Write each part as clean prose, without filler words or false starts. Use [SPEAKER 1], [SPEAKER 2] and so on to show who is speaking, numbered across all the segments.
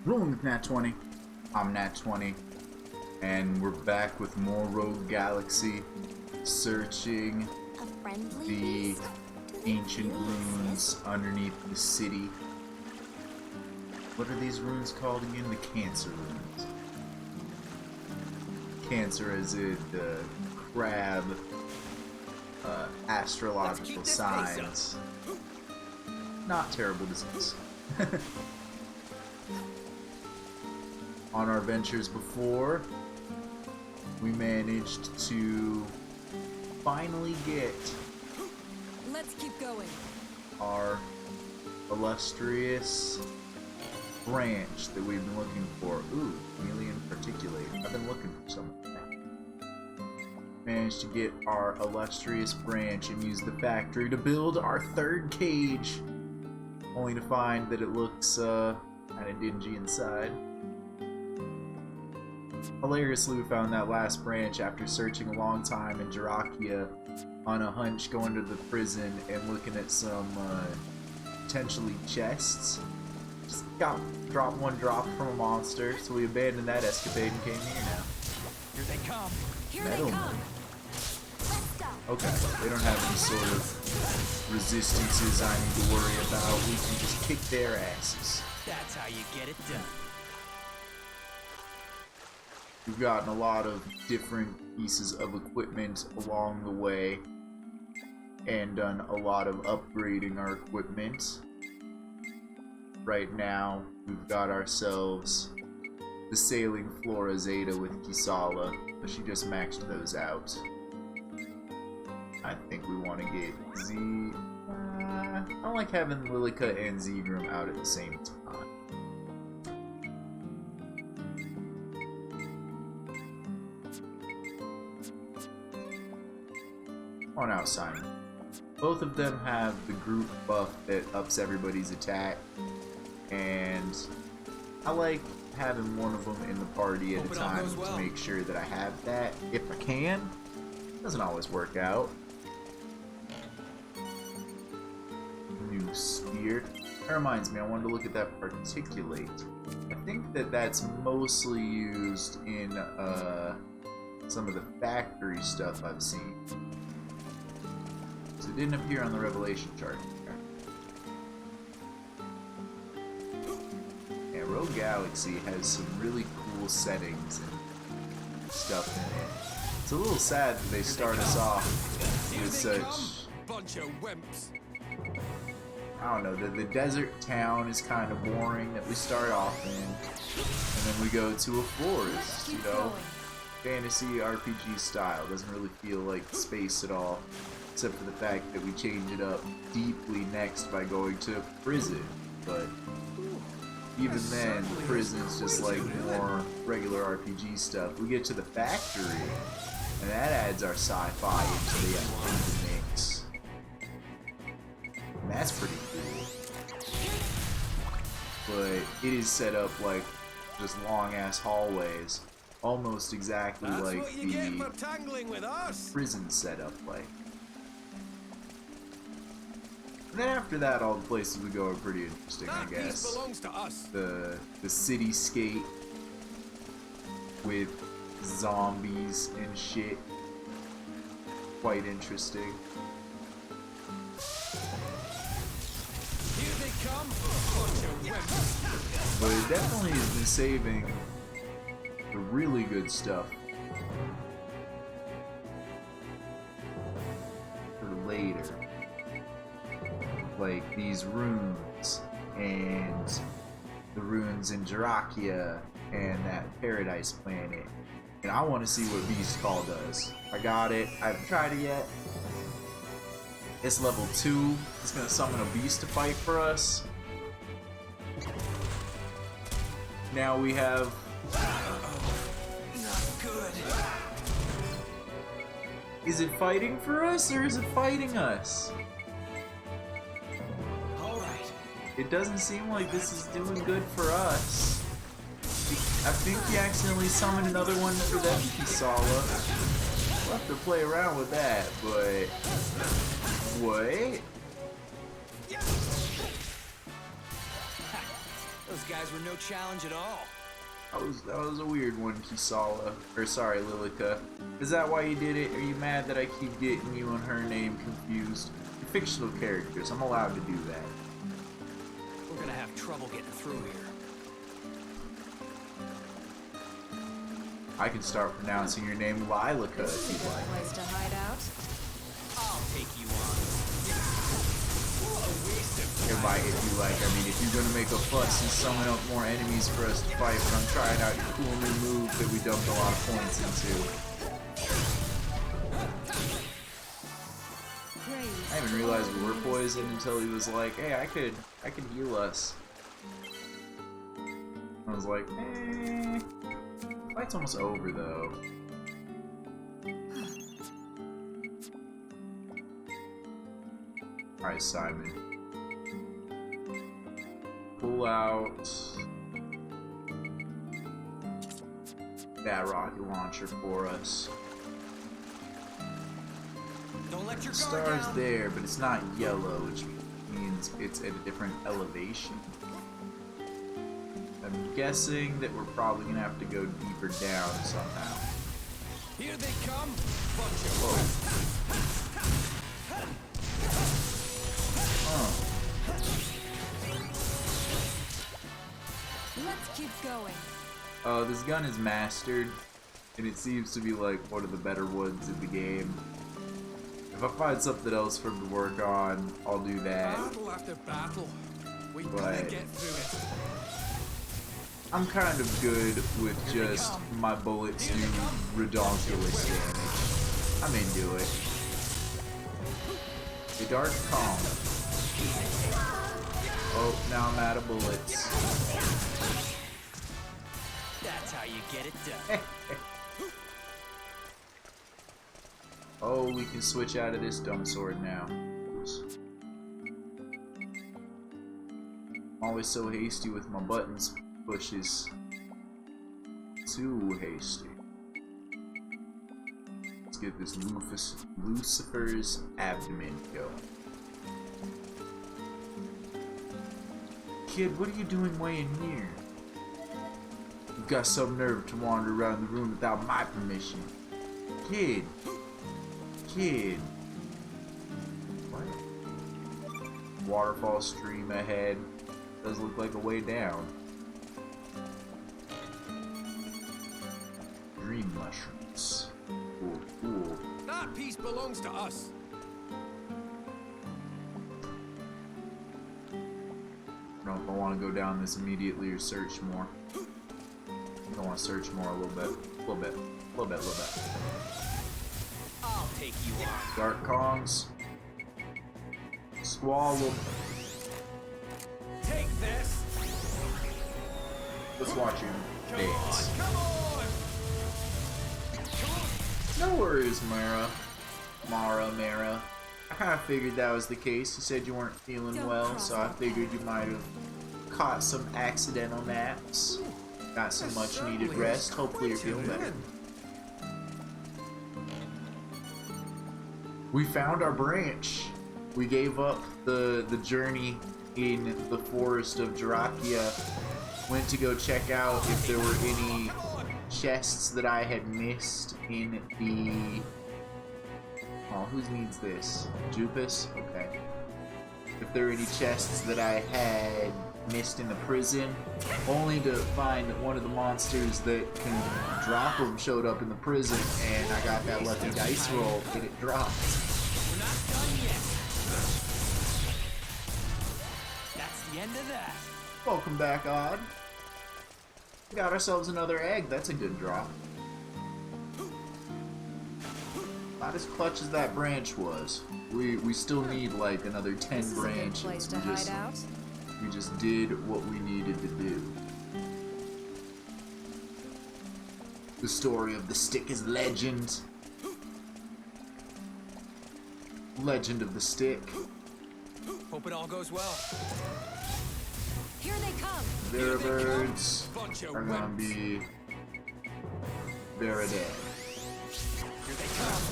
[SPEAKER 1] Rolling with Nat 20. I'm Nat 20. And we're back with more Rogue Galaxy, searching the ancient runes underneath the city. What are these runes called again? The Cancer runes. Cancer is the crab astrological signs. Not terrible disease. On our ventures before, we managed to finally get
[SPEAKER 2] Let's keep going.
[SPEAKER 1] our illustrious branch that we've been looking for. Ooh, chameleon particulate. I've been looking for something. Managed to get our illustrious branch and use the factory to build our third cage, only to find that it looks kind of dingy inside. Hilariously, we found that last branch after searching a long time in Jarakia on a hunch, going to the prison and looking at some potentially chests. Just dropped one drop from a monster, so we abandoned that escapade and came here now.
[SPEAKER 3] Here they come.
[SPEAKER 2] Here
[SPEAKER 1] Metal
[SPEAKER 2] they come.
[SPEAKER 1] Man.
[SPEAKER 2] Let's go.
[SPEAKER 1] Okay, they don't have any sort of resistances I need to worry about. We can just kick their asses.
[SPEAKER 3] That's how you get it done.
[SPEAKER 1] We've gotten a lot of different pieces of equipment along the way and done a lot of upgrading our equipment. Right now, we've got ourselves the Sailing Flora Zeta with Kisala, but she just maxed those out. I think we want to get Z... I don't like having Lilica and Zegrim out at the same time. On out, Simon. Both of them have the group buff that ups everybody's attack, and I like having one of them in the party at a time to make sure that I have that if I can. Doesn't always work out. New spear. That reminds me, I wanted to look at that particulate. I think that that's mostly used in some of the factory stuff I've seen. So it didn't appear on the revelation chart. Yeah, Rogue Galaxy has some really cool settings and stuff in it. It's a little sad that they start us off with such...
[SPEAKER 3] Bunch of wimps.
[SPEAKER 1] I don't know, the desert town is kind of boring that we start off in. And then we go to a forest, you know? Fantasy RPG style. Doesn't really feel like space at all. Except for the fact that we change it up deeply next by going to prison. But even then, the prison's just like more regular RPG stuff. We get to the factory, and that adds our sci-fi into the mix. And that's pretty cool. But it is set up like just long-ass hallways. Almost exactly
[SPEAKER 3] That's
[SPEAKER 1] like
[SPEAKER 3] what you get
[SPEAKER 1] the
[SPEAKER 3] for tangling with us.
[SPEAKER 1] prison setup like. And then after that, all the places we go are pretty interesting, I
[SPEAKER 3] That piece
[SPEAKER 1] guess.
[SPEAKER 3] belongs to us.
[SPEAKER 1] The cityscape with zombies and shit. Quite interesting.
[SPEAKER 3] Here they come. Bunch of wimps.
[SPEAKER 1] But it definitely has been saving the really good stuff for later. Like these runes and the runes in Jarakia and that paradise planet. And I want to see what Beast Call does. I got it. I haven't tried it yet. It's level 2. It's going to summon a beast to fight for us. Now we have...
[SPEAKER 3] Not good.
[SPEAKER 1] Is it fighting for us or is it fighting us? It doesn't seem like this is doing good for us. I think he accidentally summoned another one for them, Kisala. We'll have to play around with that, but... What?
[SPEAKER 3] Those guys were no challenge at all.
[SPEAKER 1] That was a weird one, Kisala. Or sorry, Lilica. Is that why you did it? Are you mad that I keep getting you and her name confused? You're fictional characters. I'm allowed to do that.
[SPEAKER 3] We're gonna have trouble getting through here.
[SPEAKER 1] I can start pronouncing your name Lilica if
[SPEAKER 2] This is a
[SPEAKER 1] you
[SPEAKER 2] good
[SPEAKER 1] like.
[SPEAKER 2] place to hide out.
[SPEAKER 3] I'll take you on. What a waste of
[SPEAKER 1] If you like, I mean, if you're gonna make a fuss and summon up more enemies for us to fight, but I'm trying out your cool new move that we dumped a lot of points into.
[SPEAKER 2] Praise
[SPEAKER 1] I didn't realize we were poisoned until he was like, "Hey, I could heal us." I was like, "Eh." Fight's almost over though. All right, Simon. Pull out that rocket launcher for us.
[SPEAKER 3] Don't let your
[SPEAKER 1] The
[SPEAKER 3] guard
[SPEAKER 1] star's
[SPEAKER 3] down.
[SPEAKER 1] there, but it's not yellow, which means it's at a different elevation. I'm guessing that we're probably gonna have to go deeper down somehow.
[SPEAKER 3] Here they come. Bunch of
[SPEAKER 1] Whoa. Oh.
[SPEAKER 2] Let's keep going.
[SPEAKER 1] This gun is mastered, and it seems to be like one of the better ones in the game. If I find something else for him to work on, I'll do that.
[SPEAKER 3] battle after battle. We gotta
[SPEAKER 1] But
[SPEAKER 3] get through it.
[SPEAKER 1] I'm kind of good with just my bullets do redonkulous damage. I'm into it. The dark calm. Oh, now I'm out of bullets.
[SPEAKER 3] That's how you get it done.
[SPEAKER 1] Oh, we can switch out of this dumb sword now. Oops. I'm always so hasty with my buttons pushes. Too hasty. Let's get this Lucifer's abdomen going. Kid, what are you doing way in here? You've got some nerve to wander around the room without my permission. Kid. Kid. What? Waterfall stream ahead. Does look like a way down. Dream mushrooms. Cool, cool.
[SPEAKER 3] That piece belongs to us.
[SPEAKER 1] I don't know if I want to go down this immediately or search more. I want to search more a little bit. A little bit.
[SPEAKER 3] I'll take you on.
[SPEAKER 1] Dark Kongs. Swallow.
[SPEAKER 3] Take this.
[SPEAKER 1] Let's watch him dance.
[SPEAKER 3] Come on.
[SPEAKER 1] No worries, Mara. Mara. I kind of figured that was the case. You said you weren't feeling
[SPEAKER 2] Don't
[SPEAKER 1] well,
[SPEAKER 2] cross
[SPEAKER 1] so I
[SPEAKER 2] that
[SPEAKER 1] figured you might have caught some accidental naps. Got some much needed rest. Hopefully you're feeling better. We found our branch. We gave up the journey in the forest of Jarakia. Went to go check out if there were any chests that I had missed in the... Oh, who needs this? Jupus? Okay. If there were any chests that I had missed in the prison, only to find that one of the monsters that can drop them showed up in the prison, and I got that lucky dice roll and it dropped.
[SPEAKER 3] We're not done yet. That's the end of that.
[SPEAKER 1] Welcome back, Odd. We got ourselves another egg. That's a good drop. Not as clutch as that branch was. We still need like another 10
[SPEAKER 2] This is a good
[SPEAKER 1] branches.
[SPEAKER 2] place to hide out.
[SPEAKER 1] We just did what we needed to do. The story of the stick is legend. Legend of the stick.
[SPEAKER 3] Hope it all goes well.
[SPEAKER 2] Here they come.
[SPEAKER 1] Their birds
[SPEAKER 3] Bunch of
[SPEAKER 1] are gonna
[SPEAKER 3] wimps.
[SPEAKER 1] be very dead.
[SPEAKER 3] Here they come.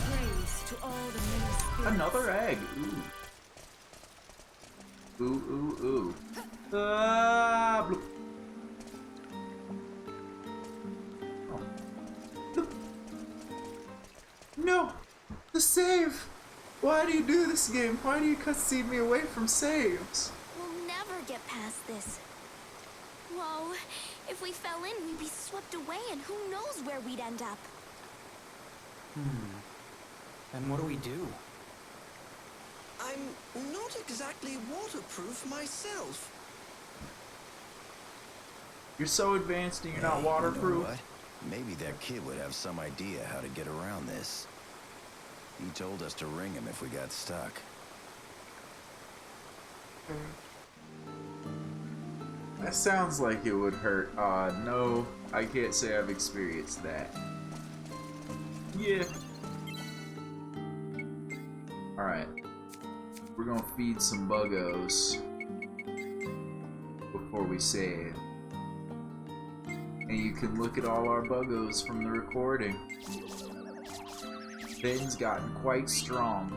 [SPEAKER 2] Praise to all the ministers.
[SPEAKER 1] Another egg. Ooh. Ooh. Ah, bloop. Oh. Bloop. No! The save! Why do you do this game? Why do you cutscene me away from saves?
[SPEAKER 4] We'll never get past this. Whoa, if we fell in, we'd be swept away, and who knows where we'd end up.
[SPEAKER 3] And what do we do?
[SPEAKER 5] I'm not exactly waterproof myself.
[SPEAKER 1] You're so advanced and you're not
[SPEAKER 6] Hey, you know
[SPEAKER 1] waterproof.
[SPEAKER 6] what? Maybe that kid would have some idea how to get around this. He told us to ring him if we got stuck.
[SPEAKER 1] That sounds like it would hurt. No, I can't say I've experienced that. Yeah. Alright. We're gonna feed some buggos before we save. And you can look at all our buggos from the recording. Ben's gotten quite strong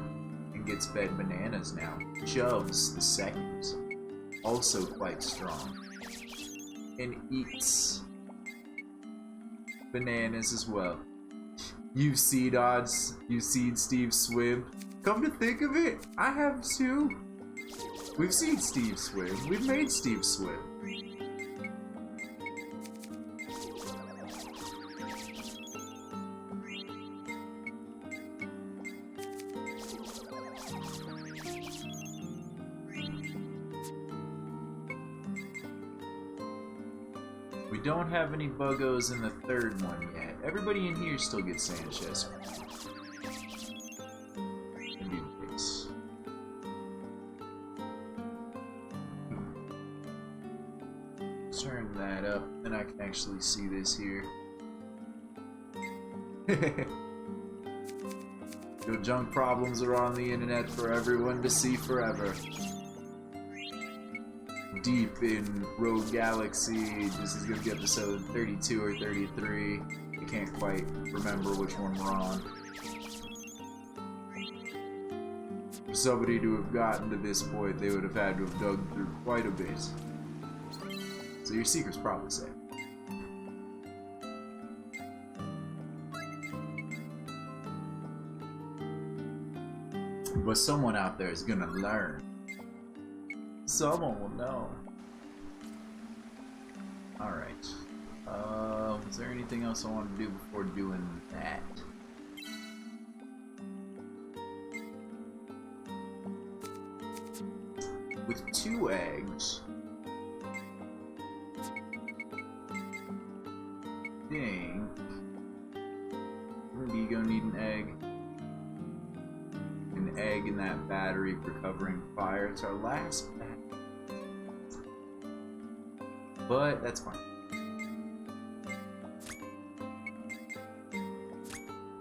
[SPEAKER 1] and gets fed bananas now. Chubbs the second, also quite strong, and eats bananas as well. You seed odds, you seed Steve swim. Come to think of it, I have too. We've seen Steve swim. We've made Steve swim. We don't have any buggos in the third one yet. Everybody in here still gets Sanchez. Turn that up, and I can actually see this here. Your junk problems are on the internet for everyone to see forever. Deep in Rogue Galaxy, this is gonna be episode 32 or 33. I can't quite remember which one we're on. For somebody to have gotten to this point, they would have had to have dug through quite a bit. So your secret's probably safe. But someone out there is gonna learn. Someone will know. Alright. Is there anything else I want to do before doing that? With 2 eggs, I think maybe you gonna need an egg. An egg in that battery for covering fire. It's our last battery. But that's fine.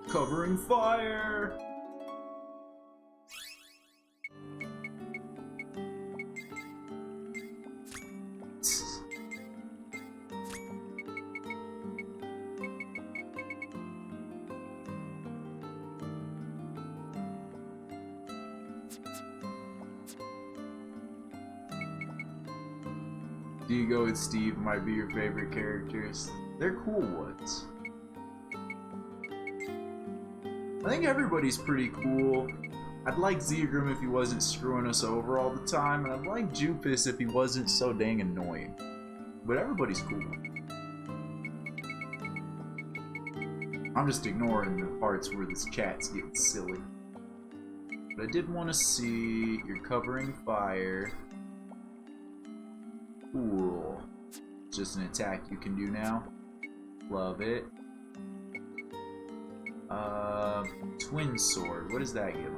[SPEAKER 1] Covering fire! Diego and Steve might be your favorite characters. They're cool ones. I think everybody's pretty cool. I'd like Zegrim if he wasn't screwing us over all the time, and I'd like Jupus if he wasn't so dang annoying. But everybody's cool. I'm just ignoring the parts where this chat's getting silly. But I did want to see you're covering fire. Cool. Just an attack you can do now. Love it. Twin sword. What does that give?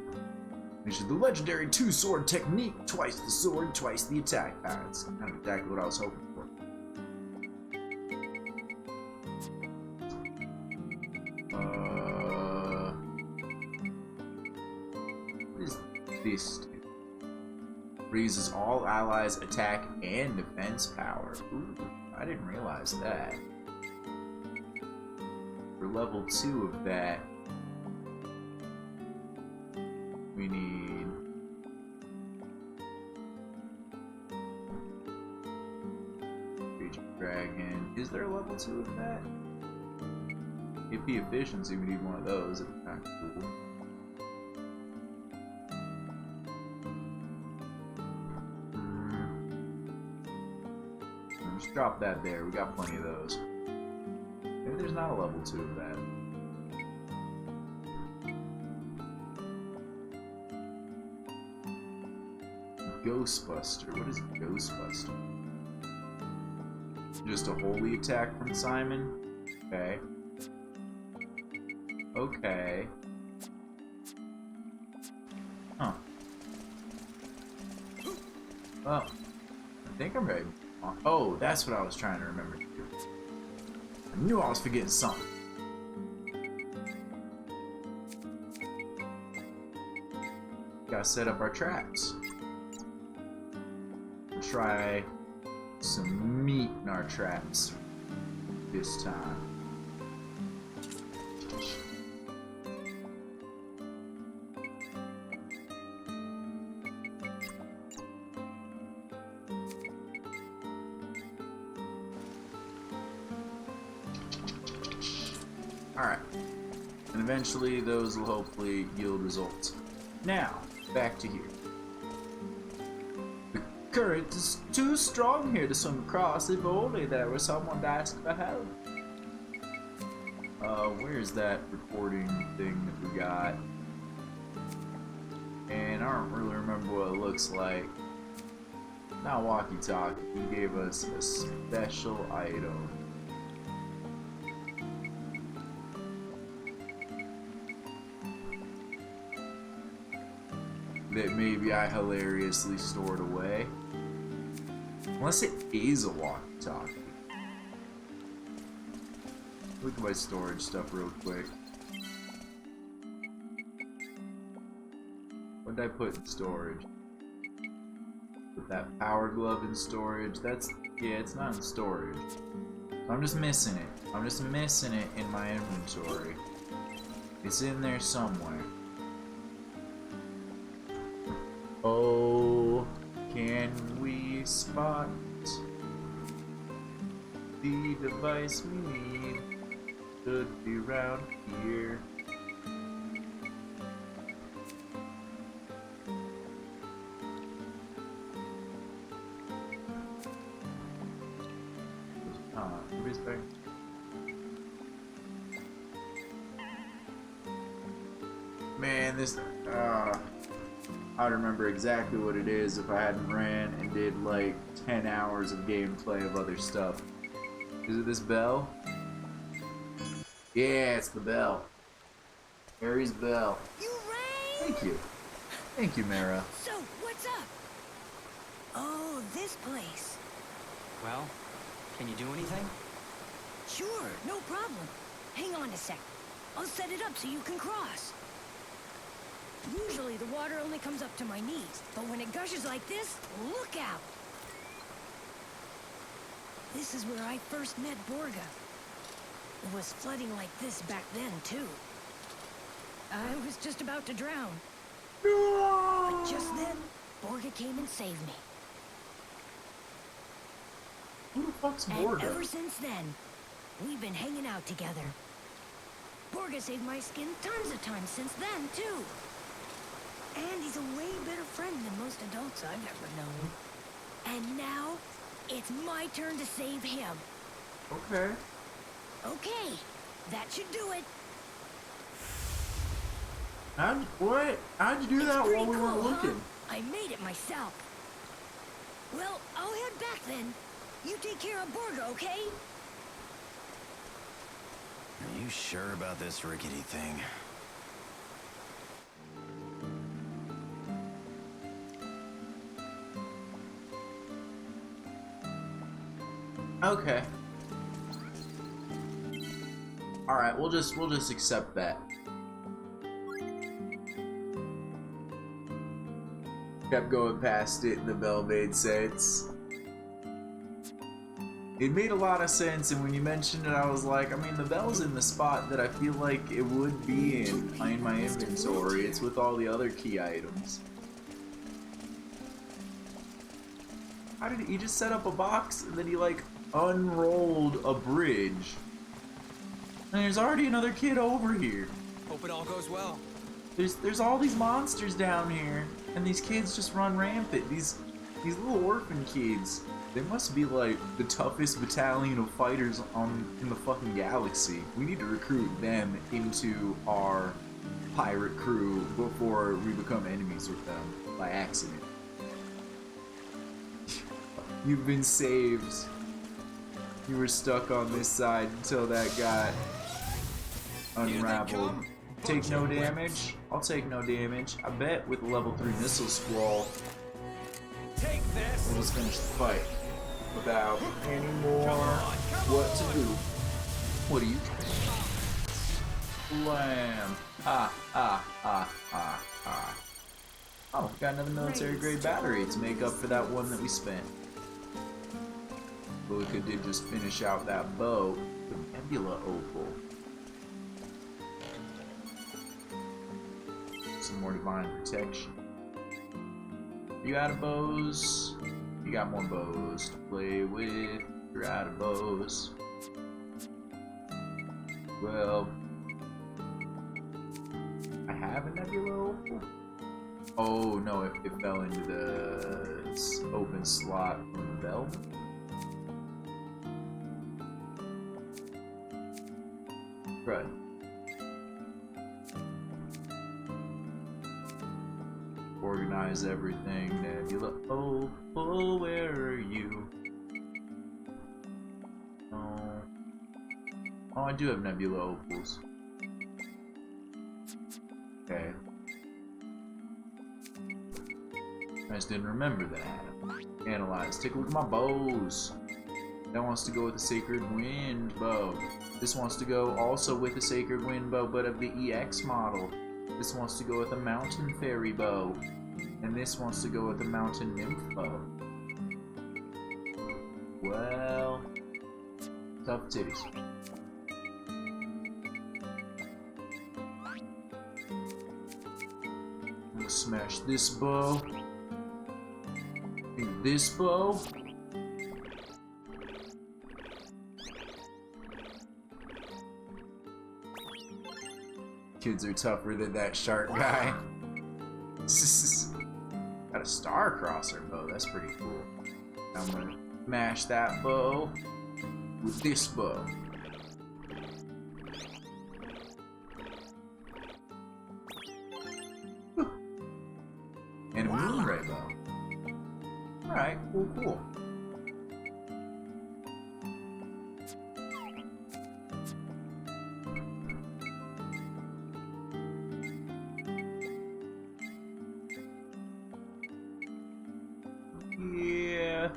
[SPEAKER 1] Which is the legendary 2-sword technique. Twice the sword, twice the attack power. That's kind of exactly what I was hoping for. What is this do? Raises all allies' attack and defense power. Ooh, I didn't realize that. For level 2 of that, we We need... Raging Dragon. Is there a level 2 of that? AP Efficiency, we need one of those. It's kind of cool. Just drop that there. We got plenty of those. Maybe there's not a level 2 of that. Ghostbuster. What is Ghostbuster? Just a holy attack from Simon? Okay. Okay. Huh. Well, I think I'm ready. Oh, that's what I was trying to remember to do. I knew I was forgetting something. Gotta set up our traps. Try some meat in our traps this time. Alright. And eventually those will hopefully yield results. Now, back to here. The current is too strong here to swim across. If only there was someone to ask for help. Where's that recording thing that we got? And I don't really remember what it looks like. Not walkie-talkie. He gave us a special item. That maybe I hilariously stored away. Unless it is a walkie-talkie. Look at my storage stuff real quick. What did I put in storage? Put that power glove in storage. That's, yeah, it's not in storage. I'm just missing it. I'm just missing it in my inventory. It's in there somewhere. Oh, can we spot the device we need? Should be around here. Nobody's back. Man, this I'd remember exactly what it is if I hadn't ran and did like 10 hours of gameplay of other stuff. Is it this bell? Yeah, it's the bell. Harry's bell.
[SPEAKER 4] You rang?
[SPEAKER 1] Thank you. Thank you, Mara.
[SPEAKER 2] So, what's up? Oh, this place.
[SPEAKER 3] Well, can you do anything?
[SPEAKER 2] Sure, no problem. Hang on a sec. I'll set it up so you can cross. Usually the water only comes up to my knees, but when it gushes like this, look out! This is where I first met Borga. It was flooding like this back then, too. I was just about to drown. But just then, Borga came and saved me.
[SPEAKER 1] Who the fuck's
[SPEAKER 2] And
[SPEAKER 1] Borga?
[SPEAKER 2] ever since then, we've been hanging out together. Borga saved my skin tons of times since then, too. And he's a way better friend than most adults I've ever known. And now, it's my turn to save him.
[SPEAKER 1] Okay.
[SPEAKER 2] Okay, that should do it.
[SPEAKER 1] What? How'd you do that
[SPEAKER 2] Pretty
[SPEAKER 1] while we weren't
[SPEAKER 2] cool, huh?
[SPEAKER 1] looking?
[SPEAKER 2] I made it myself. Well, I'll head back then. You take care of Borga, okay?
[SPEAKER 6] Are you sure about this rickety thing?
[SPEAKER 1] Okay. All right, we'll just accept that. Kept going past it, and the bell made sense. It made a lot of sense, and when you mentioned it, I was like, I mean, the bell's in the spot that I feel like it would be in my inventory. It's with all the other key items. How did he just set up a box and then he like unrolled a bridge? And there's already another kid over here.
[SPEAKER 3] Hope it all goes well.
[SPEAKER 1] There's all these monsters down here, and these kids just run rampant. These little orphan kids. They must be like the toughest battalion of fighters in the fucking galaxy. We need to recruit them into our pirate crew before we become enemies with them by accident. You've been saved. You were stuck on this side until that got unraveled. Take no damage? I'll take no damage. I bet with a level 3 missile squall,
[SPEAKER 3] Take this.
[SPEAKER 1] we'll just finish the fight without any more what to do. What do you think? Slam. Oh, got another military grade battery to make up for that one that we spent. Bulka did just finish out that bow with Nebula Opal. Some more divine protection. You out of bows? You got more bows to play with. You're out of bows. Well, I have a Nebula Opal. Oh no, it fell into the open slot from the bell. Right. Organize everything, Nebula Opal, where are you? Oh, I do have Nebula Opals. Okay. I just didn't remember that I had them. Analyze. Take a look at my bows. That wants to go with the Sacred Wind bow. This wants to go also with the Sacred Wind bow, but of the EX model. This wants to go with a Mountain Fairy bow. And this wants to go with the Mountain Nymph bow. Well, tough titties. We'll smash this bow. And this bow. Kids are tougher than that shark guy. Got a star crosser bow, that's pretty cool. I'm gonna mash that bow with this bow. And a Moonray bow. Alright, cool. Yeah.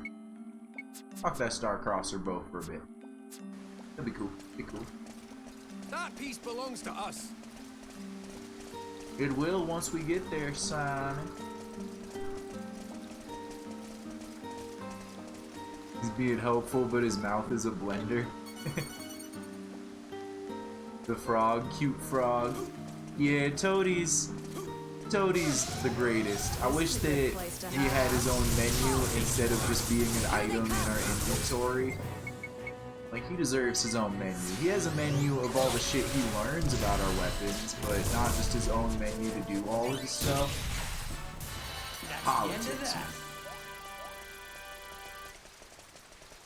[SPEAKER 1] Fuck that Star Crosser bow for a bit. That'd be cool.
[SPEAKER 3] That piece belongs to us.
[SPEAKER 1] It will once we get there, Simon. He's being hopeful, but his mouth is a blender. The frog, cute frog. Yeah, Toadie's the greatest. I wish that he had his own menu instead of just being an item in our inventory. Like, he deserves his own menu. He has a menu of all the shit he learns about our weapons, but not just his own menu to do all of his stuff. Politics.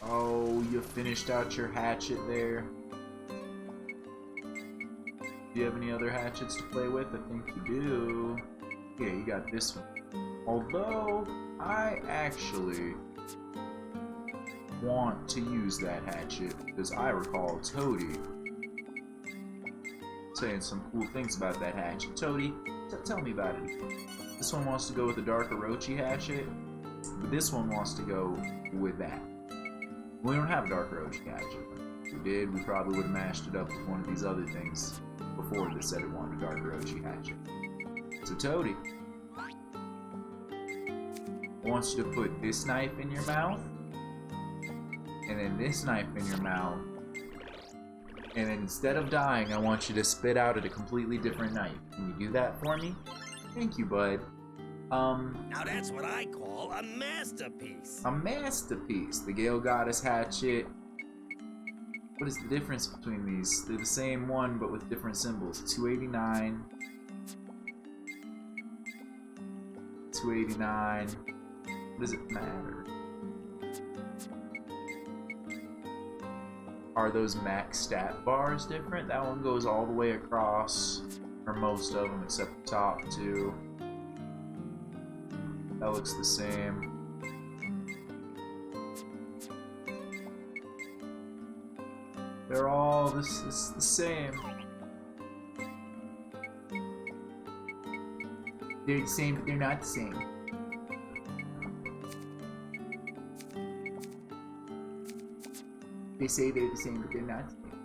[SPEAKER 1] Oh, you finished out your hatchet there. Do you have any other hatchets to play with? I think you do. Yeah, you got this one. Although, I actually want to use that hatchet because I recall Toadie saying some cool things about that hatchet. Toadie, tell me about it. This one wants to go with the Dark Orochi hatchet, but this one wants to go with that. We don't have a Dark Orochi hatchet. If we did, we probably would have mashed it up with one of these other things before they said it wanted a Dark Orochi hatchet. So Toadie wants you to put this knife in your mouth and then this knife in your mouth. And then instead of dying, I want you to spit out at a completely different knife. Can you do that for me? Thank you, bud.
[SPEAKER 7] Now that's what I call a masterpiece.
[SPEAKER 1] A masterpiece. The Gale Goddess Hatchet. What is the difference between these? They're the same one, but with different symbols. 289. 289. What does it matter? Are those max stat bars different? That one goes all the way across, or most of them except the top two. That looks the same. They're all the same. They're the same, but they're not the same. They say they're the same, but they're not the same.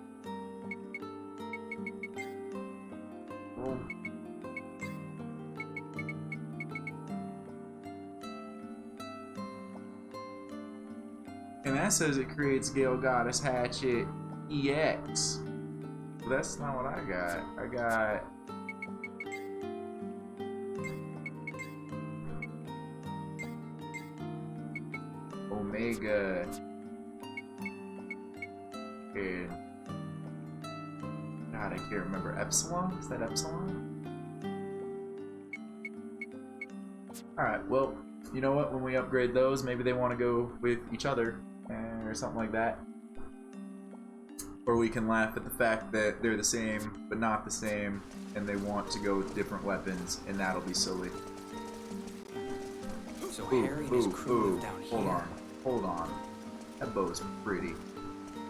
[SPEAKER 1] Oh. And that says it creates Gale Goddess Hatchet EX. But that's not what I got. I got... Omega. And... God, I can't remember. Epsilon? Is that Epsilon? Alright, well, you know what? When we upgrade those, maybe they want to go with each other. Or something like that. Or we can laugh at the fact that they're the same, but not the same, and they want to go with different weapons, and that'll be silly.
[SPEAKER 3] So Harry and his crew live down here.
[SPEAKER 1] Hold on. That bow is pretty.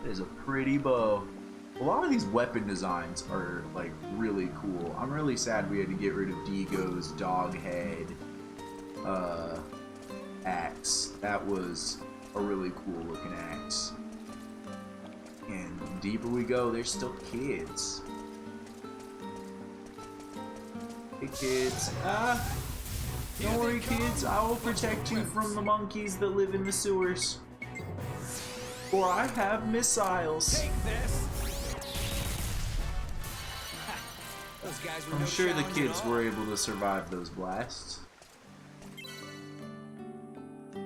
[SPEAKER 1] It is a pretty bow. A lot of these weapon designs are, like, really cool. I'm really sad we had to get rid of Dego's dog head axe. That was a really cool looking axe. And the deeper we go, there's still kids. Hey kids. Don't worry kids, I will protect you from the monkeys that live in the sewers. For I have missiles.
[SPEAKER 3] Take this. Those guys were
[SPEAKER 1] I'm
[SPEAKER 3] no
[SPEAKER 1] sure the
[SPEAKER 3] challenge at
[SPEAKER 1] kids
[SPEAKER 3] all.
[SPEAKER 1] were able to survive those blasts.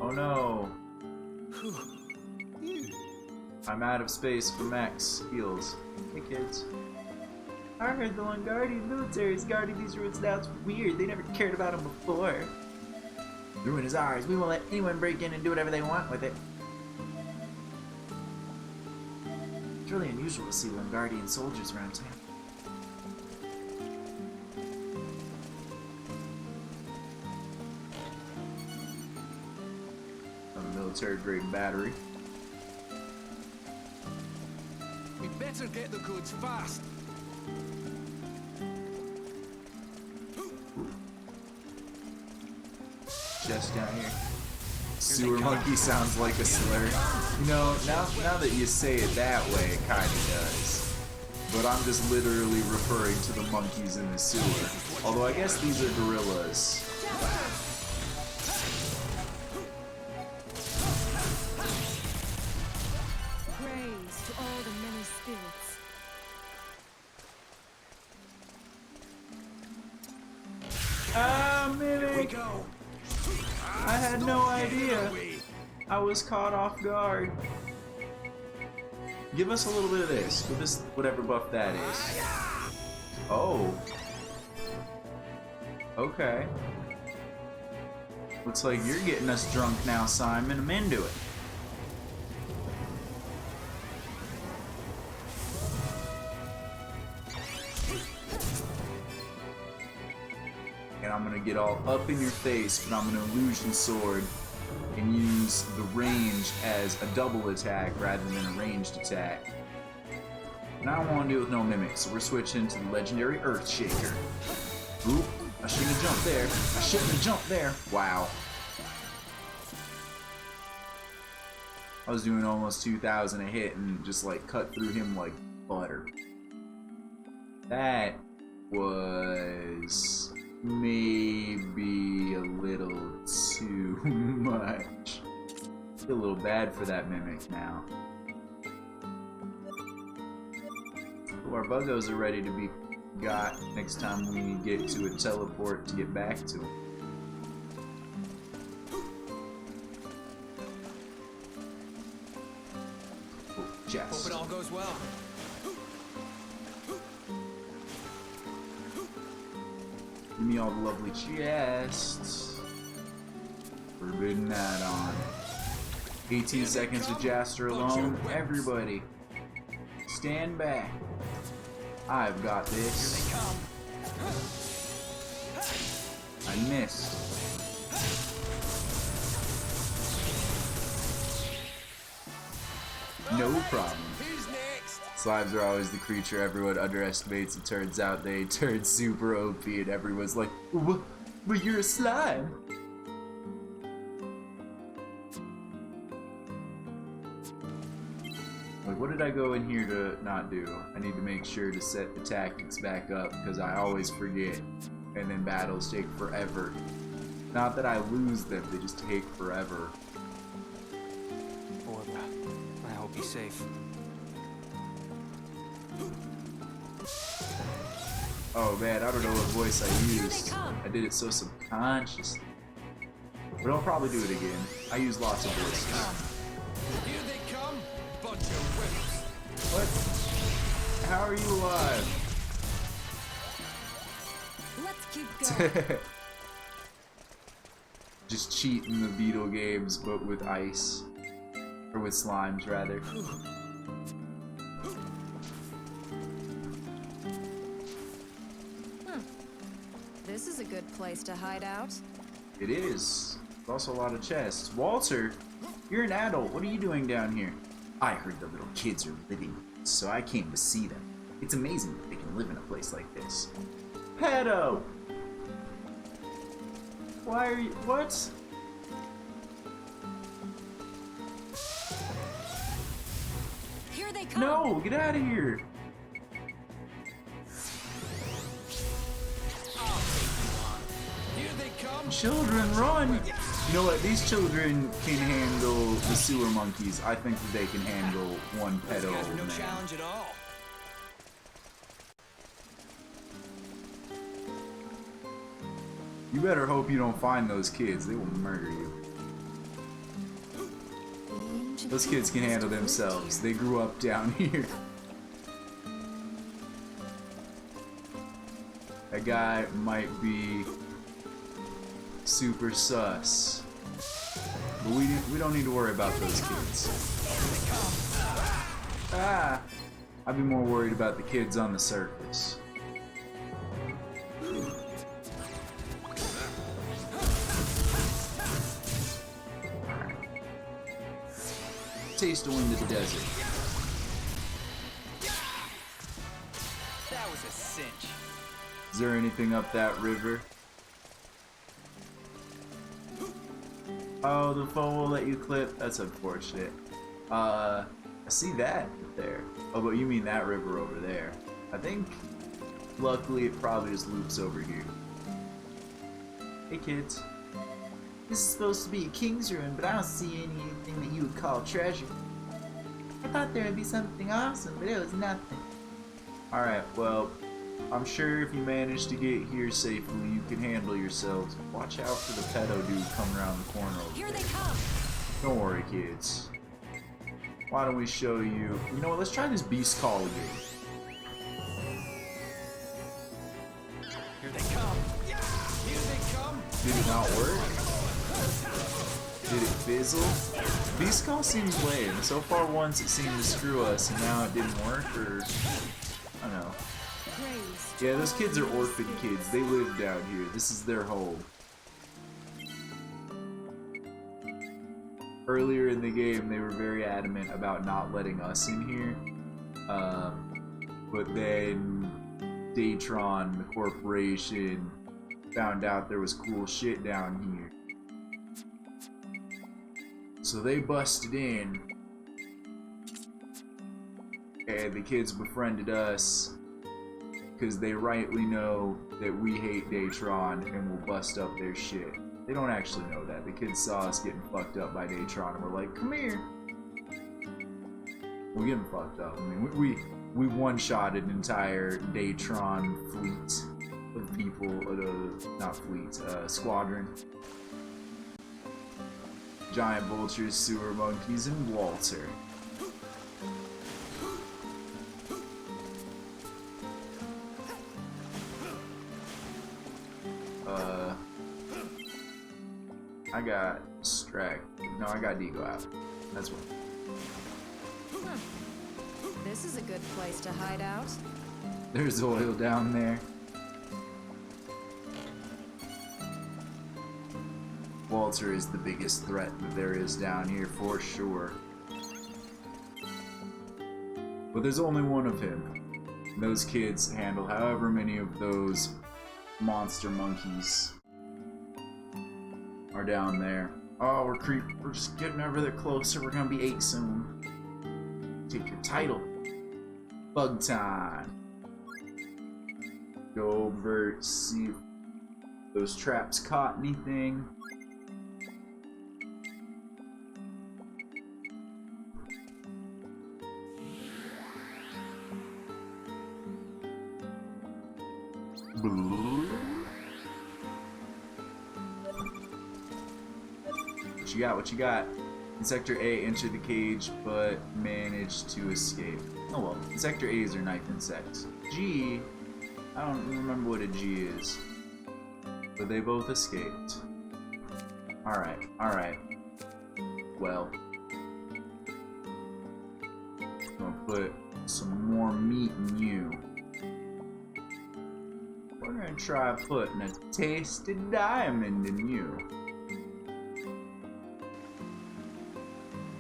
[SPEAKER 1] Oh no. I'm out of space for max heals. Hey kids. I heard the Lungardian military is guarding these ruins now. It's weird. They never cared about them before. The ruin is ours. We won't let anyone break in and do whatever they want with it. It's really unusual to see Lungardian soldiers around town. A military grade battery.
[SPEAKER 3] We better get the goods fast.
[SPEAKER 1] Just down here. Sewer monkey sounds like a slur. You know, now that you say it that way, it kinda does. But I'm just literally referring to the monkeys in the sewer. Although I guess these are gorillas.
[SPEAKER 2] Praise to all the many spirits.
[SPEAKER 1] Mimic!
[SPEAKER 3] Go.
[SPEAKER 1] I had no idea. I was caught off guard. Give us a little bit of this. Give us whatever buff that is. Oh. Okay. Looks like you're getting us drunk now, Simon. I'm into it. And I'm gonna get all up in your face, but I'm gonna illusion sword and use the range as a double attack rather than a ranged attack. And I don't want to deal with no mimics, so we're switching to the legendary Earthshaker. Oop, I shouldn't have jumped there. I shouldn't have jumped there. Wow. I was doing almost 2,000 a hit and just like cut through him like butter. That was maybe a little too much. Feel a little bad for that mimic now. Oh, our buggos are ready to be got next time we get to a teleport to get back to him. Oh,
[SPEAKER 3] Hope
[SPEAKER 1] chest.
[SPEAKER 3] it all goes well.
[SPEAKER 1] Give me all the lovely chests. Forbidden add-on. 18 seconds with Jaster alone. Everybody, stand back. I've got this. I missed. No problem.
[SPEAKER 3] Who's next?
[SPEAKER 1] Slimes are always the creature everyone underestimates. It turns out they turn super OP and everyone's like, but you're a slime. Like, what did I go in here to not do? I need to make sure to set the tactics back up because I always forget. And then battles take forever. Not that I lose them, they just take forever.
[SPEAKER 3] Borga, I hope he's safe.
[SPEAKER 1] Oh man, I don't know what voice I used. I did it so subconsciously. But I'll probably do it again. I use lots of voices.
[SPEAKER 3] Here they come, bunch of whips.
[SPEAKER 1] What? How are you alive?
[SPEAKER 2] Let's keep going.
[SPEAKER 1] Just cheating the Beetle games, but with ice. Or with slimes, rather.
[SPEAKER 8] This is a good place to hide out.
[SPEAKER 1] It is. There's also a lot of chests. Walter, you're an adult. What are you doing down here? I heard the little kids are living, so I came to see them. It's amazing that they can live in a place like this. Pedo! Why are you... What?
[SPEAKER 2] Here they come.
[SPEAKER 1] No! Get out of here!
[SPEAKER 3] Here they come.
[SPEAKER 1] Children, run! You know what? These children can handle the sewer monkeys. I think that they can handle one
[SPEAKER 3] These
[SPEAKER 1] pedo
[SPEAKER 3] guys are no
[SPEAKER 1] man.
[SPEAKER 3] challenge at all.
[SPEAKER 1] You better hope you don't find those kids. They will murder you. Those kids can handle themselves. They grew up down here. That guy might be super sus. But we don't need to worry about those kids. Ah! I'd be more worried about the kids on the surface. Taste of wind of the desert.
[SPEAKER 3] That was a cinch.
[SPEAKER 1] Is there anything up that river? Oh, the phone will let you clip? That's unfortunate. I see that there. Oh, but you mean that river over there. I think, luckily, it probably just loops over here. Hey, kids. This is supposed to be a king's ruin, but I don't see anything that you would call treasure. I thought there would be something awesome, but it was nothing. Alright, well, I'm sure if you manage to get here safely, you can handle yourselves. Watch out for the pedo dude coming around the corner over
[SPEAKER 2] Here
[SPEAKER 1] there.
[SPEAKER 2] they come.
[SPEAKER 1] Don't worry, kids. Why don't we show you... You know what, let's try this beast call again.
[SPEAKER 3] Here they come. Here they come.
[SPEAKER 1] Did it not work? Did it fizzle? Beast call seems lame. So far once it seemed to screw us, and now it didn't work, or... I don't know.
[SPEAKER 2] Praise.
[SPEAKER 1] Yeah, those kids are orphan kids. They live down here. This is their home. Earlier in the game, they were very adamant about not letting us in here. But then Datron, the corporation, found out there was cool shit down here. So they busted in. And the kids befriended us because they rightly know that we hate Datron and will bust up their shit. They don't actually know that. The kids saw us getting fucked up by Datron and we're like, come here. We're getting fucked up. I mean, we one-shotted an entire Datron fleet of people, not fleet, squadron. Giant vultures, sewer monkeys, and Walter. I got distracted. No, I got Deagle out. That's what.
[SPEAKER 8] This is a good place to hide out.
[SPEAKER 1] There's oil down there. Walter is the biggest threat that there is down here for sure. But there's only one of him. And those kids handle however many of those monster monkeys are down there. Oh, we're just getting over there closer. We're gonna be 8 soon. Take your title. Bug time. Go over, see if those traps caught anything. What you got? What you got? In Sector A, enter the cage, but managed to escape. Oh well, Sector A's are knife insects. G, I don't remember what a G is. But they both escaped. Alright, alright. Well. I'm gonna put some more meat in you. We're gonna try putting a tasted diamond in you.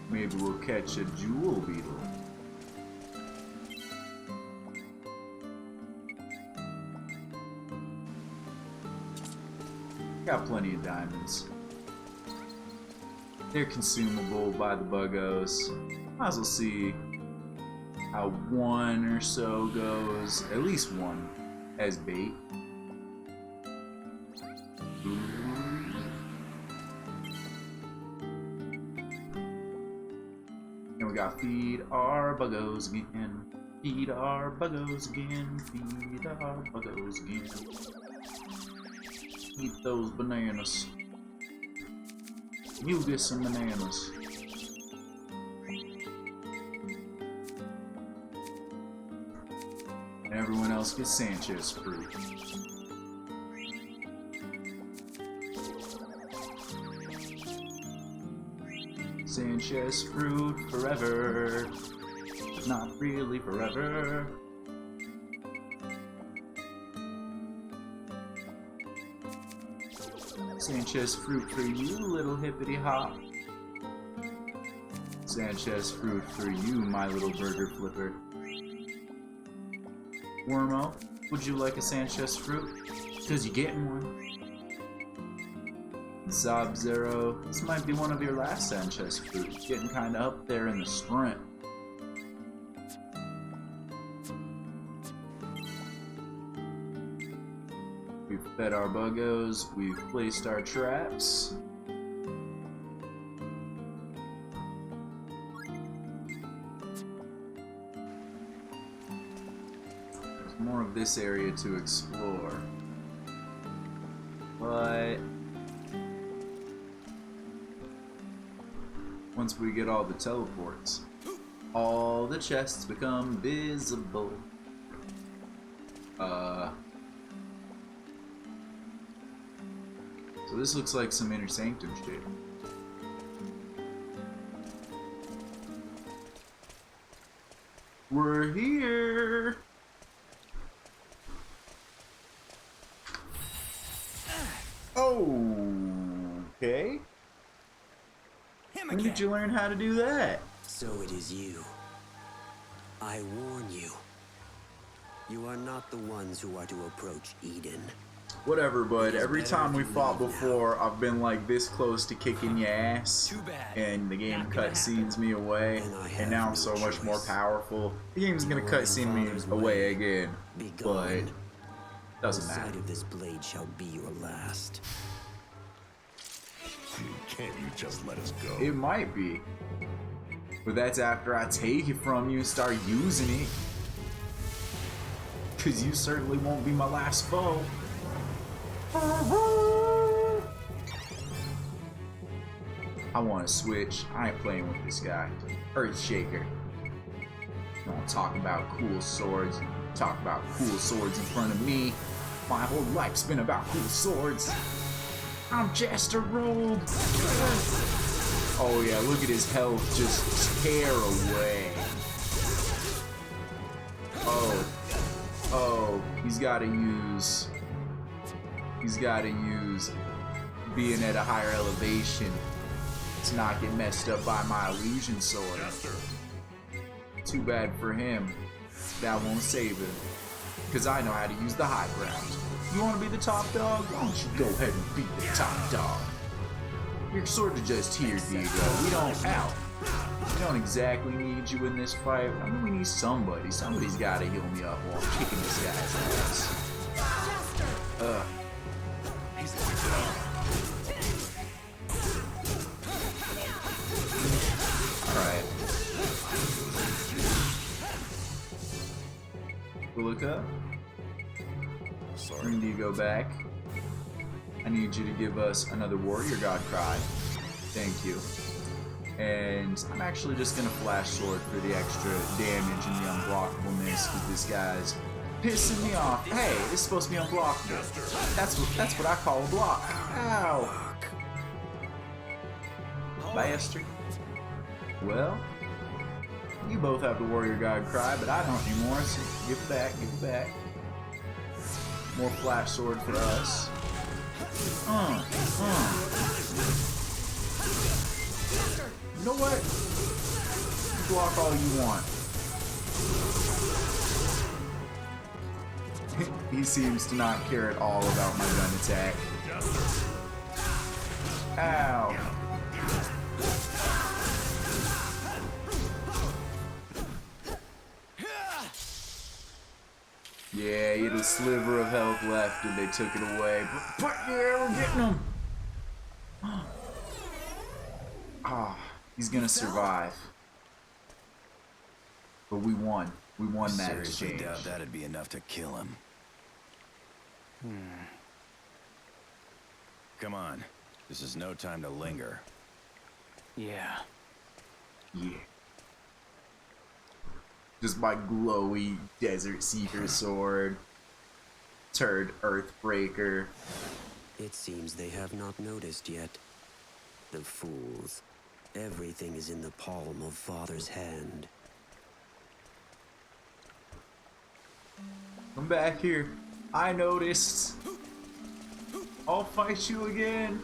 [SPEAKER 1] Maybe we'll catch a jewel beetle. Got plenty of diamonds. They're consumable by the buggos. Might as well see how one or so goes. At least one as bait. And we got feed our buggos again. Feed our buggos again. Feed our buggos again. Eat those bananas. You get some bananas. And everyone else gets Sanchez fruit. Sanchez fruit forever. But not really forever. Sanchez fruit for you, little hippity hop. Sanchez fruit for you, my little burger flipper. Wormo, would you like a Sanchez fruit? Because you're getting one. Sub-Zero, this might be one of your last Sanchez fruit. Getting kinda up there in the strength. We've fed our buggos, we've placed our traps. There's more of this area to explore. But once we get all the teleports, all the chests become visible. So this looks like some Inner Sanctum shit. We're here! Okay. When did you learn how to do that?
[SPEAKER 5] So it is you. I warn you. You are not the ones who are to approach Eden.
[SPEAKER 1] Whatever, bud. Every time we fought before, I've been like this close to kicking your ass.
[SPEAKER 3] Too bad.
[SPEAKER 1] And the game cutscenes me away. And now I'm so much more powerful. The game's gonna cutscene me away again. But doesn't matter.
[SPEAKER 5] The sight of this blade shall be your last.
[SPEAKER 9] Can't you just let us go?
[SPEAKER 1] It might be. But that's after I take it from you and start using it. Cause you certainly won't be my last foe. I want to switch. I ain't playing with this guy. Earthshaker. You want to talk about cool swords? Talk about cool swords in front of me. My whole life's been about cool swords. I'm Jester Rolled. Oh yeah, look at his health just tear away. Oh, he's gotta use being at a higher elevation to not get messed up by my illusion sword. Too bad for him. That won't save him. Because I know how to use the high ground. You want to be the top dog? Why don't you go ahead and be the top dog? You're sort of just here, Diego. We don't exactly need you in this fight. I mean, we need somebody. Somebody's got to heal me up while I'm kicking this guy's ass.
[SPEAKER 9] He's pointed out.
[SPEAKER 1] Alright. Look up.
[SPEAKER 9] Sorry.
[SPEAKER 1] Bring Diego back. I need you to give us another Warrior God cry. Thank you. And I'm actually just gonna Flash Sword for the extra damage and the unblockableness because this guy's pissing me off. Hey, this is supposed to be unblockable. That's what I call a block. Ow. Bastard. Well, you both have the Warrior God cry, but I don't anymore, so give it back, give it back. More Flash Sword for us. You know what? You block all you want. He seems to not care at all about my gun attack. Ow. Yeah, he had a sliver of health left and they took it away. But yeah, we're getting him. He's gonna survive. But we won. We won that
[SPEAKER 6] Seriously
[SPEAKER 1] exchange.
[SPEAKER 6] doubt that'd be enough to kill him. Come on. This is no time to linger.
[SPEAKER 3] Yeah.
[SPEAKER 1] Yeah. Just my glowy Desert Seeker sword. Turd Earthbreaker.
[SPEAKER 5] It seems they have not noticed yet. The fools. Everything is in the palm of Father's hand.
[SPEAKER 1] Come back here. I noticed. I'll fight you again.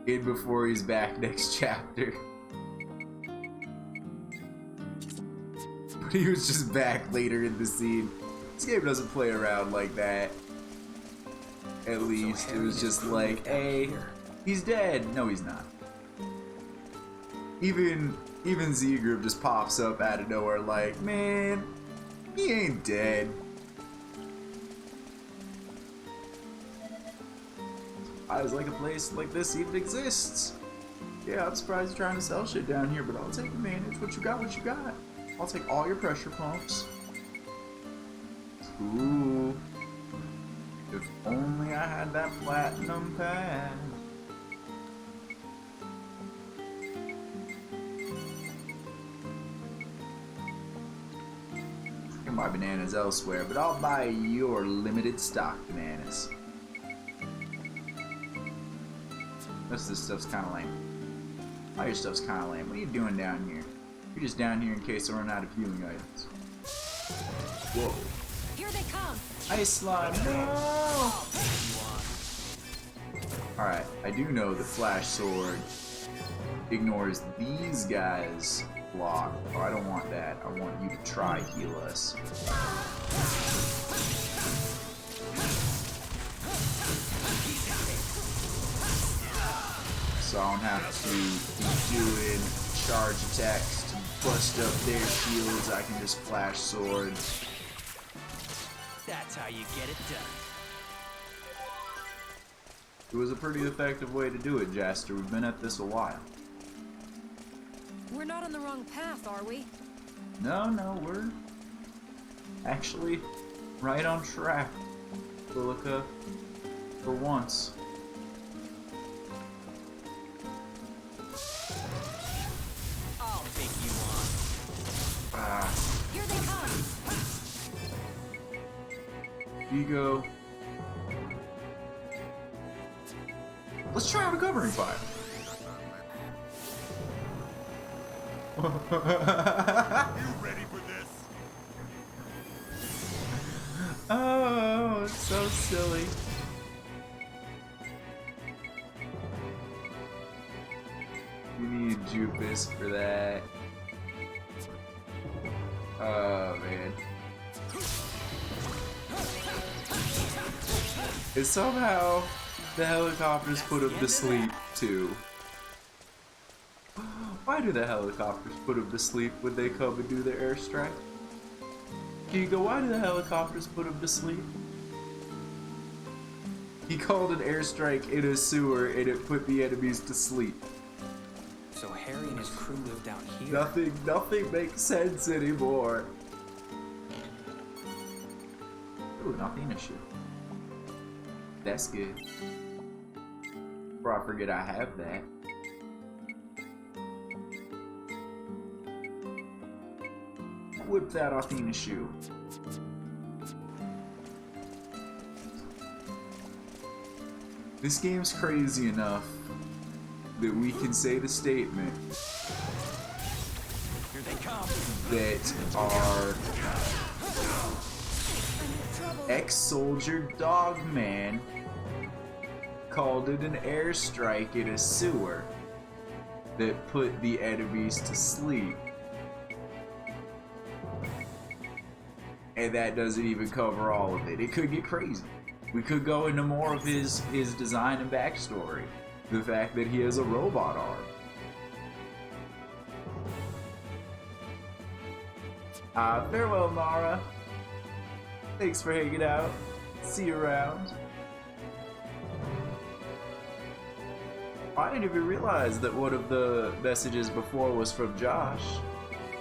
[SPEAKER 1] Kid before he's back next chapter. But he was just back later in the scene. This game doesn't play around like that. At least it was just like, hey, he's dead. No, he's not. Even Z-Group just pops up out of nowhere like, man, he ain't dead. I was like, a place like this even exists. Yeah, I'm surprised you're trying to sell shit down here, but I'll take advantage. What you got, what you got. I'll take all your pressure pumps. Ooh. If only I had that platinum pad. I can buy bananas elsewhere, but I'll buy your limited stock bananas. Most of this stuff's kind of lame. All your stuff's kind of lame. What are you doing down here? You're just down here in case I run out of healing items. Whoa.
[SPEAKER 2] Here they come.
[SPEAKER 1] Ice slime, no! Alright, I do know the Flash Sword ignores these guys' block. Oh, I don't want that. I want you to try heal us. So I don't have to keep doing charge attacks to bust up their shields, I can just flash swords.
[SPEAKER 3] That's how you get it done.
[SPEAKER 1] It was a pretty effective way to do it, Jaster. We've been at this a while.
[SPEAKER 8] We're not on the wrong path, are we?
[SPEAKER 1] No, we're actually right on track, Lilica, for once.
[SPEAKER 3] I'll take you on.
[SPEAKER 8] Here they come!
[SPEAKER 1] Vigo. Let's try recovering fire.
[SPEAKER 9] You ready for this?
[SPEAKER 1] Oh, it's so silly. We need Jupus for that. Oh man. And somehow the helicopters put him to sleep too. Why do the helicopters put him to sleep when they come and do their airstrike? Giga, why do the helicopters put him to sleep? He called an airstrike in a sewer and it put the enemies to sleep.
[SPEAKER 3] So Harry and his crew live down here.
[SPEAKER 1] Nothing makes sense anymore. Ooh, nothing issue. That's good. Before I forget I have that. Whip that Athena shoe. This game's crazy enough that we can say the statement
[SPEAKER 3] Here they come.
[SPEAKER 1] that our ex-soldier Dogman called it an airstrike in a sewer that put the enemies to sleep. And that doesn't even cover all of it. It could get crazy. We could go into more of his design and backstory. The fact that he has a robot arm. Farewell, Mara. Thanks for hanging out. See you around. I didn't even realize that one of the messages before was from Josh.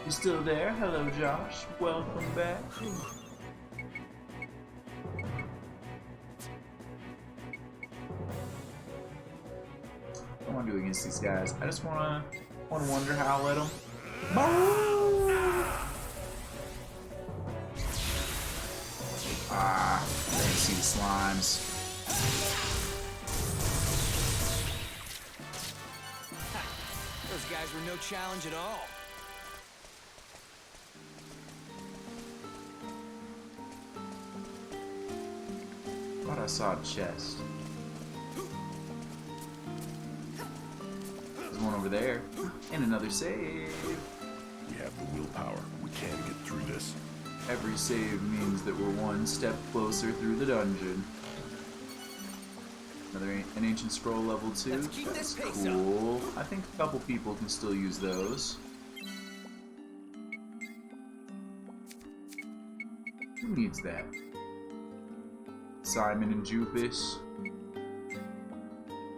[SPEAKER 1] You still there? Hello, Josh. Welcome back. I don't want to do against these guys. I just want to wonder how I let them. I didn't see the slimes.
[SPEAKER 3] Those guys were no challenge at all.
[SPEAKER 1] Thought I saw a chest. There's one over there. And another save.
[SPEAKER 9] We have the willpower. We can get through this.
[SPEAKER 1] Every save means that we're one step closer through the dungeon. An ancient scroll level 2.
[SPEAKER 3] Let's keep
[SPEAKER 1] That's
[SPEAKER 3] this pace
[SPEAKER 1] cool. I think a couple people can still use those. Who needs that? Simon and Jupus.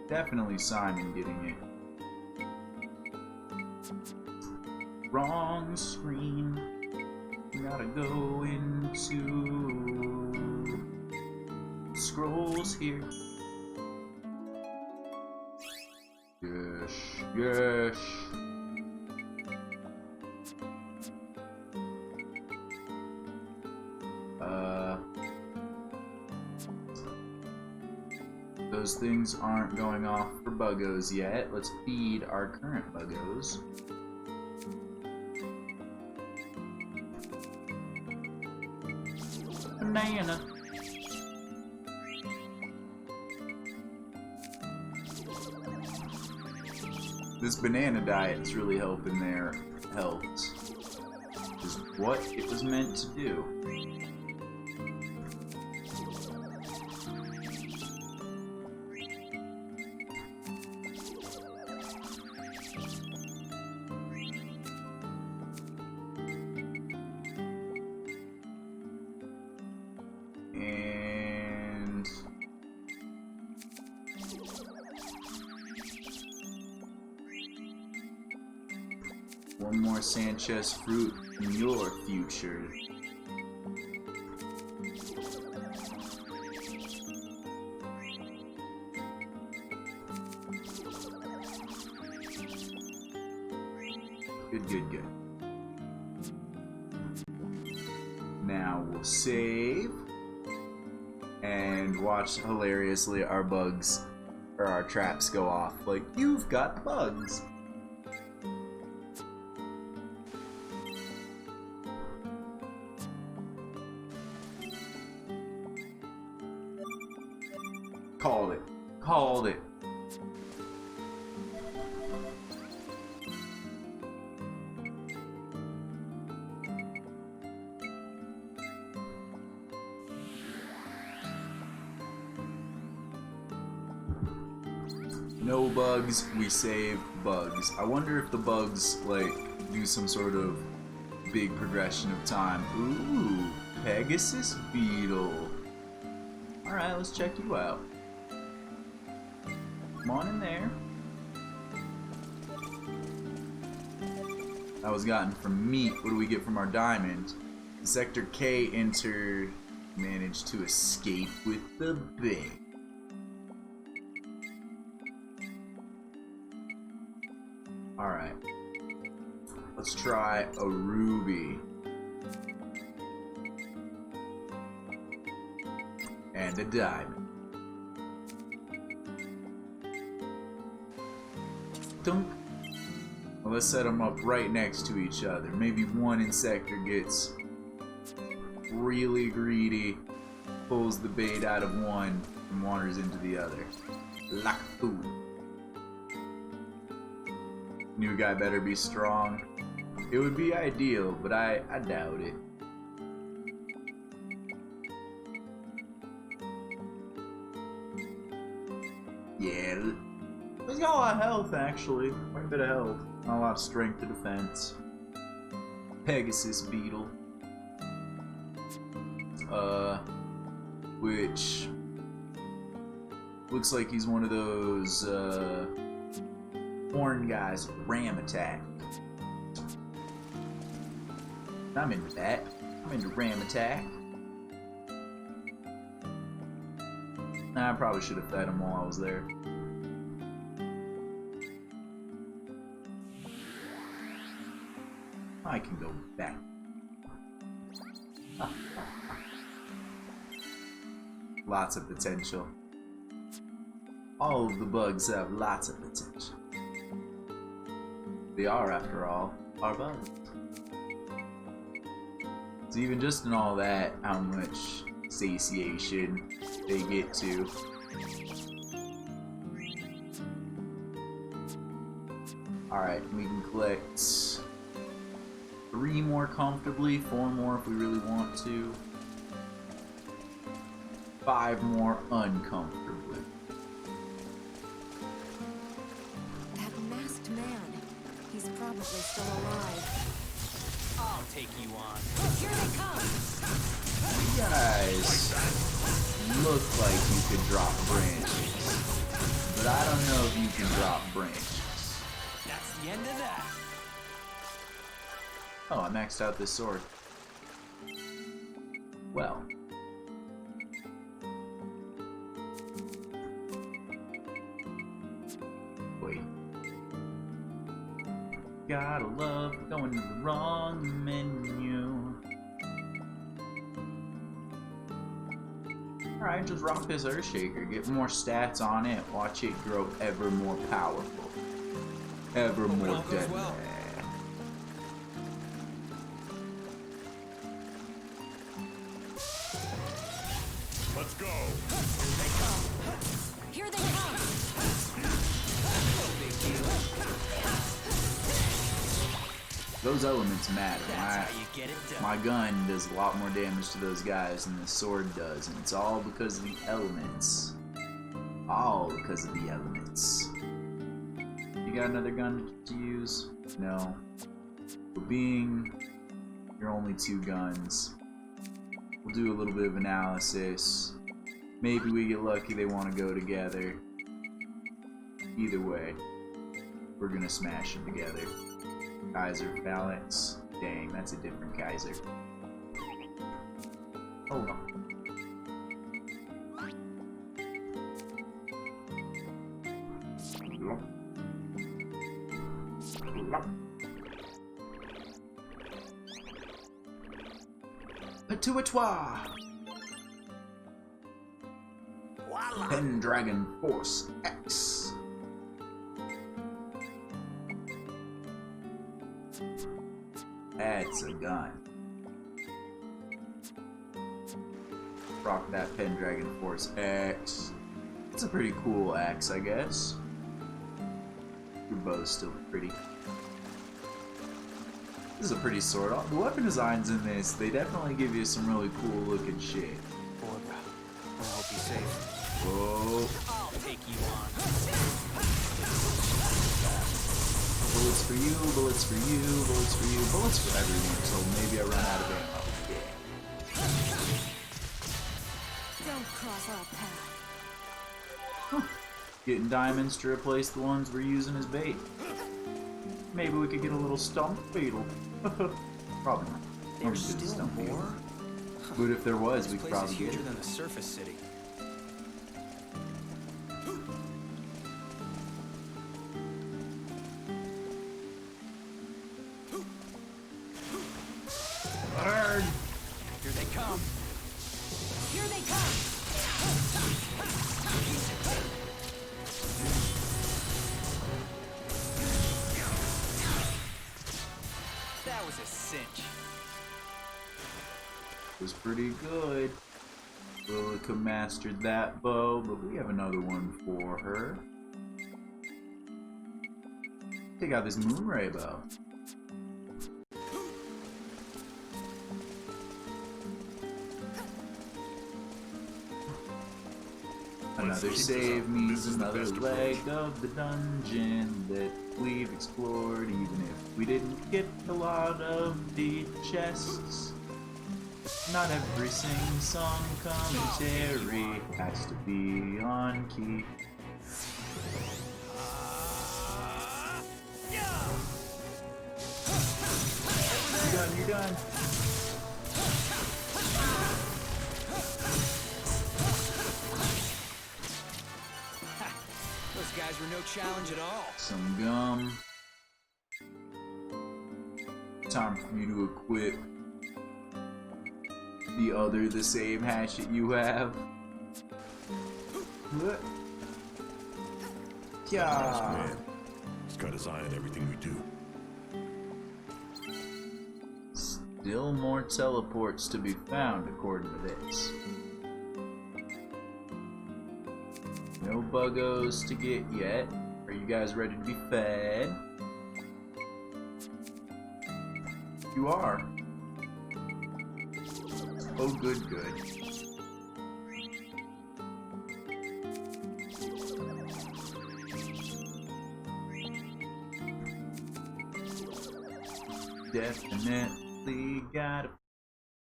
[SPEAKER 1] Definitely Simon getting it. Wrong screen. Gotta go into scrolls here. Yes. Those things aren't going off for buggos yet. Let's feed our current buggos. Banana. This banana diet is really helping their health. Is what it was meant to do. One more Sanchez fruit in your future. Good, good, good. Now we'll save and watch hilariously our bugs or our traps go off. Like, you've got bugs. Called it. Called it. No bugs, we save bugs. I wonder if the bugs, like, do some sort of big progression of time. Ooh, Pegasus Beetle. Alright, let's check you out. Come on in there. That was gotten from meat. What do we get from our diamond? Sector K entered, managed to escape with the bait. Alright. Let's try a ruby. And a diamond. Dunk. Well, let's set them up right next to each other. Maybe one insector gets really greedy, pulls the bait out of one, and wanders into the other. Like food. New guy better be strong. It would be ideal, but I doubt it. Yeah, he's got a lot of health actually. Quite a bit of health. Not a lot of strength or defense. Pegasus Beetle. Which looks like he's one of those horn guys with ram attack. I'm into that. I'm into ram attack. Nah, I probably should have fed him while I was there. I can go back. Lots of potential. All of the bugs have lots of potential. They are, after all, our bugs. So even just in all that, how much satiation they get to. Alright, we can collect 3 more comfortably, 4 more if we really want to. 5 more uncomfortably.
[SPEAKER 8] That masked man. He's probably still alive.
[SPEAKER 3] I'll take you on.
[SPEAKER 8] Here they come!
[SPEAKER 1] You guys look like you could drop branches, but I don't know if you can drop branches.
[SPEAKER 3] That's the end of that.
[SPEAKER 1] Oh, I maxed out this sword. Well. Wait. Gotta love going to the wrong menu. Alright, just rock this Earthshaker. Get more stats on it. Watch it grow ever more powerful. Ever more deadly.
[SPEAKER 3] Well.
[SPEAKER 9] Let's go.
[SPEAKER 8] Here they come!
[SPEAKER 3] No big deal.
[SPEAKER 1] Those elements matter.
[SPEAKER 3] That's how you get it done.
[SPEAKER 1] My gun does a lot more damage to those guys than the sword does, and it's all because of the elements. All because of the elements. You got another gun to use? No. But being your only 2 guns, we'll do a little bit of analysis. Maybe we get lucky they want to go together. Either way, we're gonna smash them together. Kaiser Phalanx. Dang, that's a different Kaiser. Hold on. Patuatois!
[SPEAKER 7] Voila!
[SPEAKER 1] Pendragon Force X. That's a gun. Rock that Pendragon Force X. It's a pretty cool axe, I guess. Your bow's still pretty. This is a pretty sword. The weapon designs in this, they definitely give you some really cool looking shit.
[SPEAKER 3] Borga, I hope you're safe.
[SPEAKER 1] Whoa.
[SPEAKER 3] I'll take you on.
[SPEAKER 1] Bullets for you, bullets for you, bullets for you, bullets for everyone, so maybe I run out of ammo.
[SPEAKER 8] Don't cross our path.
[SPEAKER 1] Huh. Getting diamonds to replace the ones we're using as bait. Maybe we could get a little stump beetle. Probably not.
[SPEAKER 3] There's still more?
[SPEAKER 1] But if there was, we
[SPEAKER 3] This
[SPEAKER 1] could
[SPEAKER 3] place
[SPEAKER 1] probably
[SPEAKER 3] is
[SPEAKER 1] get
[SPEAKER 3] huger
[SPEAKER 1] it.
[SPEAKER 3] than the surface city.
[SPEAKER 1] Burn!
[SPEAKER 3] Here they come.
[SPEAKER 8] Here they come!
[SPEAKER 3] That was a cinch.
[SPEAKER 1] Was pretty good. Lilica mastered that bow, but we have another one for her. Take out this Moonray bow. Another save means another leg of the dungeon that we've explored, even if we didn't get a lot of the chests. Not every sing-song commentary has to be on key. You're done, you're done.
[SPEAKER 3] Those guys were no challenge at all.
[SPEAKER 1] Some gum. Time for you to equip the same hatchet you have. Yeah.
[SPEAKER 9] Man, he's got his eye on everything we do.
[SPEAKER 1] Still more teleports to be found according to this. No buggos to get yet. Are you guys ready to be fed? You are. Oh, good, good. Definitely gotta.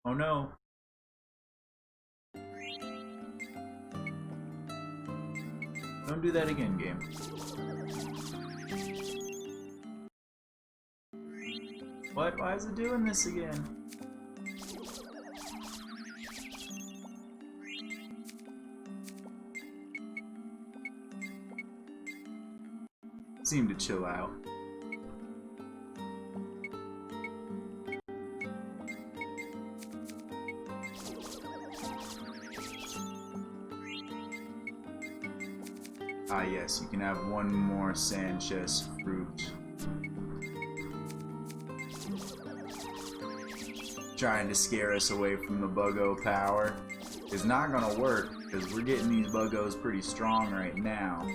[SPEAKER 1] Oh no. Don't do that again, game. What? Why is it doing this again? Seem to chill out. Ah yes, you can have one more Sanchez fruit. Trying to scare us away from the Buggo power is not gonna work because we're getting these Buggos pretty strong right now.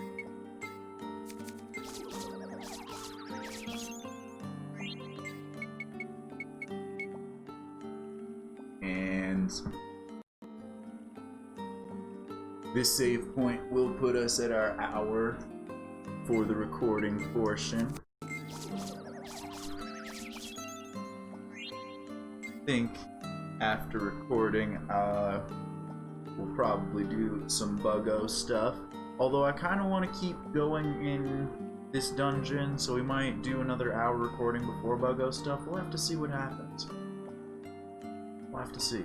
[SPEAKER 1] And this save point will put us at our hour for the recording portion. I think after recording, we'll probably do some Buggo stuff. Although I kind of want to keep going in this dungeon, so we might do another hour recording before Buggo stuff. We'll have to see what happens. We'll have to see.